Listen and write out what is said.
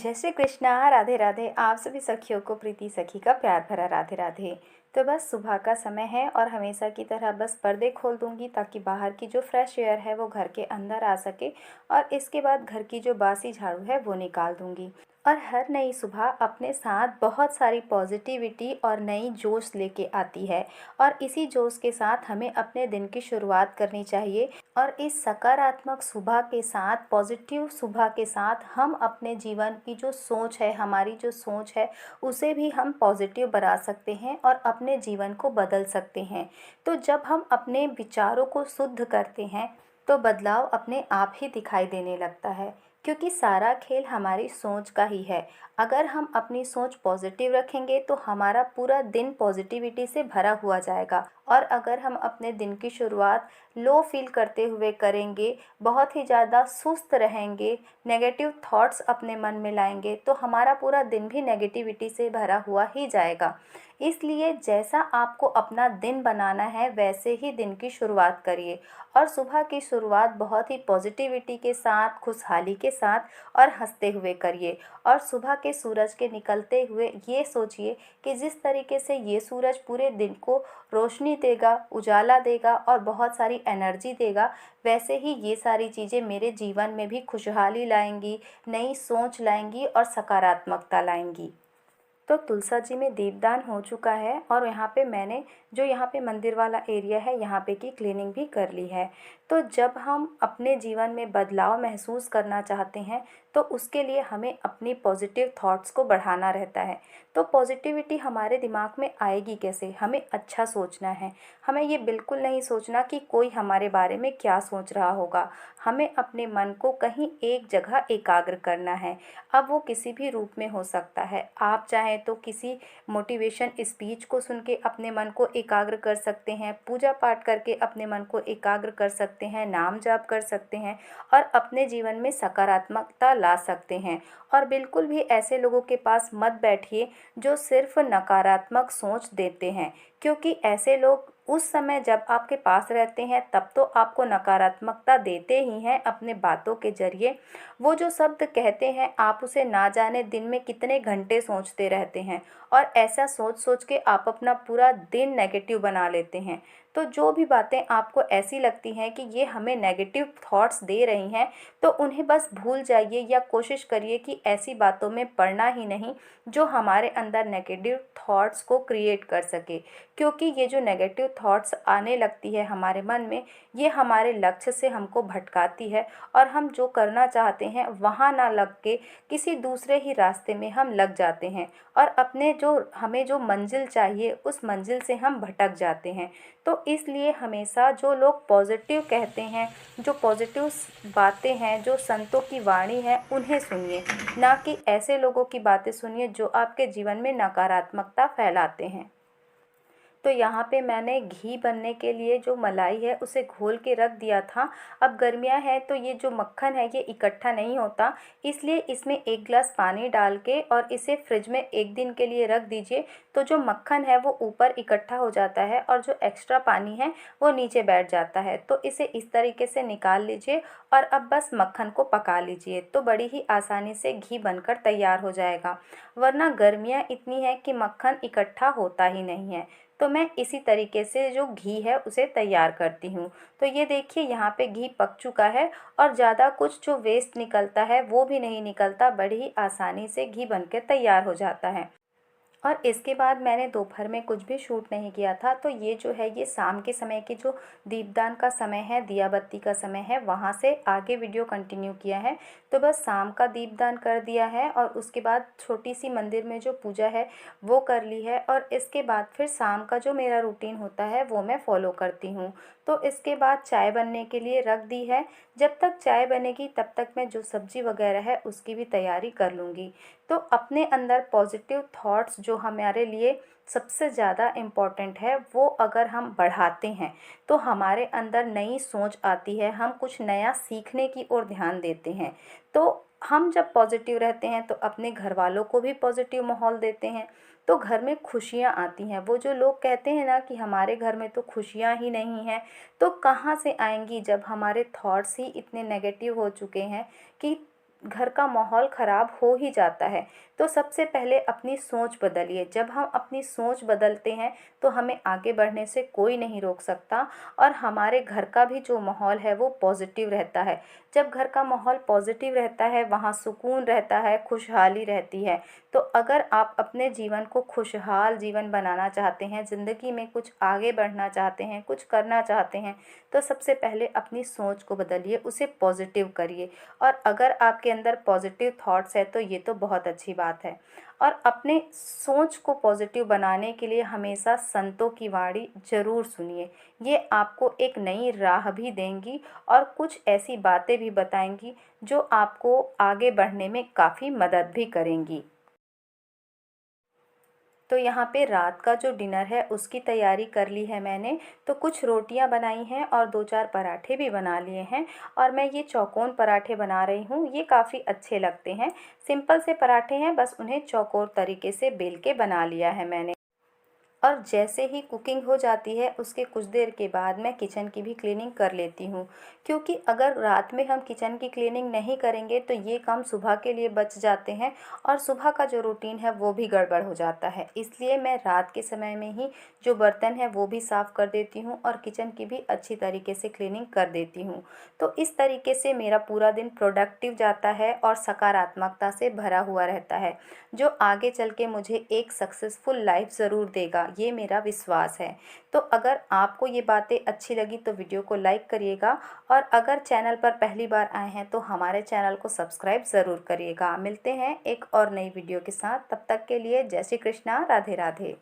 जय श्री कृष्णा। राधे राधे। आप सभी सखियों को प्रीति सखी का प्यार भरा राधे राधे। तो बस सुबह का समय है और हमेशा की तरह बस पर्दे खोल दूंगी ताकि बाहर की जो फ्रेश एयर है वो घर के अंदर आ सके और इसके बाद घर की जो बासी झाड़ू है वो निकाल दूंगी। और हर नई सुबह अपने साथ बहुत सारी पॉजिटिविटी और नई जोश लेके आती है और इसी जोश के साथ हमें अपने दिन की शुरुआत करनी चाहिए। और इस सकारात्मक सुबह के साथ, पॉजिटिव सुबह के साथ हम अपने जीवन की जो सोच है, हमारी जो सोच है, उसे भी हम पॉजिटिव बना सकते हैं और अपने जीवन को बदल सकते हैं। तो जब हम अपने विचारों को शुद्ध करते हैं तो बदलाव अपने आप ही दिखाई देने लगता है, क्योंकि सारा खेल हमारी सोच का ही है। अगर हम अपनी सोच पॉजिटिव रखेंगे तो हमारा पूरा दिन पॉजिटिविटी से भरा हुआ जाएगा। और अगर हम अपने दिन की शुरुआत लो फील करते हुए करेंगे, बहुत ही ज़्यादा सुस्त रहेंगे, नेगेटिव थॉट्स अपने मन में लाएंगे, तो हमारा पूरा दिन भी नेगेटिविटी से भरा हुआ ही जाएगा। इसलिए जैसा आपको अपना दिन बनाना है वैसे ही दिन की शुरुआत करिए और सुबह की शुरुआत बहुत ही पॉजिटिविटी के साथ, खुशहाली के साथ और हंसते हुए करिए। और सुबह के सूरज के निकलते हुए ये सोचिए कि जिस तरीके से ये सूरज पूरे दिन को रोशनी देगा, उजाला देगा और बहुत सारी एनर्जी देगा, वैसे ही ये सारी चीज़ें मेरे जीवन में भी खुशहाली लाएंगी, नई सोच लाएंगी और सकारात्मकता लाएंगी। तो तुलसा जी में दीपदान हो चुका है और यहाँ पे मैंने जो यहाँ पे मंदिर वाला एरिया है यहाँ पे की क्लीनिंग भी कर ली है। तो जब हम अपने जीवन में बदलाव महसूस करना चाहते हैं तो उसके लिए हमें अपनी पॉजिटिव थॉट्स को बढ़ाना रहता है। तो पॉजिटिविटी हमारे दिमाग में आएगी कैसे? हमें अच्छा सोचना है। हमें ये बिल्कुल नहीं सोचना कि कोई हमारे बारे में क्या सोच रहा होगा। हमें अपने मन को कहीं एक जगह एकाग्र करना है। अब वो किसी भी रूप में हो सकता है। आप चाहें तो किसी मोटिवेशन स्पीच को सुन के अपने मन को एकाग्र कर सकते हैं, पूजा पाठ करके अपने मन को एकाग्र कर सकते हैं, नाम जाप कर सकते हैं और अपने जीवन में सकारात्मकता ला सकते हैं। और बिल्कुल भी ऐसे लोगों के पास मत बैठिए जो सिर्फ नकारात्मक सोच देते हैं, क्योंकि ऐसे लोग उस समय जब आपके पास रहते हैं तब तो आपको नकारात्मकता देते ही हैं अपने बातों के जरिए। वो जो शब्द कहते हैं आप उसे ना जाने दिन में कितने घंटे सोचते रहते हैं और ऐसा सोच सोच के आप अपना पूरा दिन नेगेटिव बना लेते हैं। तो जो भी बातें आपको ऐसी लगती हैं कि ये हमें नेगेटिव थॉट्स दे रही हैं, तो उन्हें बस भूल जाइए या कोशिश करिए कि ऐसी बातों में पड़ना ही नहीं जो हमारे अंदर नेगेटिव थॉट्स को क्रिएट कर सके। क्योंकि ये जो नेगेटिव थॉट्स आने लगती है हमारे मन में, ये हमारे लक्ष्य से हमको भटकाती है और हम जो करना चाहते हैं वहाँ ना लग के किसी दूसरे ही रास्ते में हम लग जाते हैं और अपने जो हमें जो मंजिल चाहिए उस मंजिल से हम भटक जाते हैं। तो इसलिए हमेशा जो लोग पॉजिटिव कहते हैं, जो पॉजिटिव बातें हैं, जो संतों की वाणी है, उन्हें सुनिए, ना कि ऐसे लोगों की बातें सुनिए जो आपके जीवन में नकारात्मकता फैलाते हैं। तो यहाँ पे मैंने घी बनने के लिए जो मलाई है उसे घोल के रख दिया था। अब गर्मियाँ हैं तो ये जो मक्खन है ये इकट्ठा नहीं होता, इसलिए इसमें 1 गिलास पानी डाल के और इसे फ्रिज में 1 दिन के लिए रख दीजिए। तो जो मक्खन है वो ऊपर इकट्ठा हो जाता है और जो एक्स्ट्रा पानी है वो नीचे बैठ जाता है। तो इसे इस तरीके से निकाल लीजिए और अब बस मक्खन को पका लीजिए, तो बड़ी ही आसानी से घी बनकर तैयार हो जाएगा। वरना गर्मियाँ इतनी हैं कि मक्खन इकट्ठा होता ही नहीं है। तो मैं इसी तरीके से जो घी है उसे तैयार करती हूँ। तो ये देखिए यहाँ पे घी पक चुका है और ज़्यादा कुछ जो वेस्ट निकलता है वो भी नहीं निकलता, बड़ी ही आसानी से घी बनके तैयार हो जाता है। और इसके बाद मैंने दोपहर में कुछ भी शूट नहीं किया था। तो ये जो है ये शाम के समय की जो दीपदान का समय है, दिया बत्ती का समय है, वहाँ से आगे वीडियो कंटिन्यू किया है। तो बस शाम का दीपदान कर दिया है और उसके बाद छोटी सी मंदिर में जो पूजा है वो कर ली है और इसके बाद फिर शाम का जो मेरा रूटीन होता है वो मैं फॉलो करती हूँ। तो इसके बाद चाय बनने के लिए रख दी है। जब तक चाय बनेगी तब तक मैं जो सब्ज़ी वगैरह है उसकी भी तैयारी कर लूँगी। तो अपने अंदर पॉजिटिव थॉट्स जो हमारे लिए सबसे ज़्यादा इम्पॉर्टेंट है वो अगर हम बढ़ाते हैं तो हमारे अंदर नई सोच आती है, हम कुछ नया सीखने की ओर ध्यान देते हैं। तो हम जब पॉजिटिव रहते हैं तो अपने घर वालों को भी पॉजिटिव माहौल देते हैं, तो घर में खुशियाँ आती हैं। वो जो लोग कहते हैं ना कि हमारे घर में तो खुशियाँ ही नहीं हैं, तो कहाँ से आएंगी जब हमारे थॉट्स ही इतने नेगेटिव हो चुके हैं कि घर का माहौल ख़राब हो ही जाता है। तो सबसे पहले अपनी सोच बदलिए। जब हम अपनी सोच बदलते हैं तो हमें आगे बढ़ने से कोई नहीं रोक सकता, और हमारे घर का भी जो माहौल है वो पॉजिटिव रहता है। जब घर का माहौल पॉजिटिव रहता है, वहाँ सुकून रहता है, खुशहाली रहती है। तो अगर आप अपने जीवन को खुशहाल जीवन बनाना चाहते हैं, ज़िंदगी में कुछ आगे बढ़ना चाहते हैं, कुछ करना चाहते हैं, तो सबसे पहले अपनी सोच को बदलिए, उसे पॉजिटिव करिए। और अगर आपके अंदर पॉजिटिव थॉट्स है तो ये तो बहुत अच्छी बात है। और अपने सोच को पॉजिटिव बनाने के लिए हमेशा संतों की वाणी ज़रूर सुनिए। ये आपको एक नई राह भी देंगी और कुछ ऐसी बातें भी बताएंगी जो आपको आगे बढ़ने में काफ़ी मदद भी करेंगी। तो यहाँ पे रात का जो डिनर है उसकी तैयारी कर ली है मैंने। तो कुछ रोटियाँ बनाई हैं और 2-4 पराठे भी बना लिए हैं। और मैं ये चौकोन पराठे बना रही हूँ, ये काफ़ी अच्छे लगते हैं। सिंपल से पराठे हैं, बस उन्हें चौकोर तरीके से बेल के बना लिया है मैंने। और जैसे ही कुकिंग हो जाती है उसके कुछ देर के बाद मैं किचन की भी क्लीनिंग कर लेती हूँ, क्योंकि अगर रात में हम किचन की क्लीनिंग नहीं करेंगे तो ये काम सुबह के लिए बच जाते हैं और सुबह का जो रूटीन है वो भी गड़बड़ हो जाता है। इसलिए मैं रात के समय में ही जो बर्तन है वो भी साफ़ कर देती हूँ और किचन की भी अच्छी तरीके से क्लीनिंग कर देती हूँ। तो इस तरीके से मेरा पूरा दिन प्रोडक्टिव जाता है और सकारात्मकता से भरा हुआ रहता है, जो आगे चल के मुझे एक सक्सेसफुल लाइफ ज़रूर देगा, ये मेरा विश्वास है। तो अगर आपको ये बातें अच्छी लगी तो वीडियो को लाइक करिएगा, और अगर चैनल पर पहली बार आए हैं तो हमारे चैनल को सब्सक्राइब ज़रूर करिएगा। मिलते हैं एक और नई वीडियो के साथ, तब तक के लिए जय श्री कृष्णा, राधे राधे।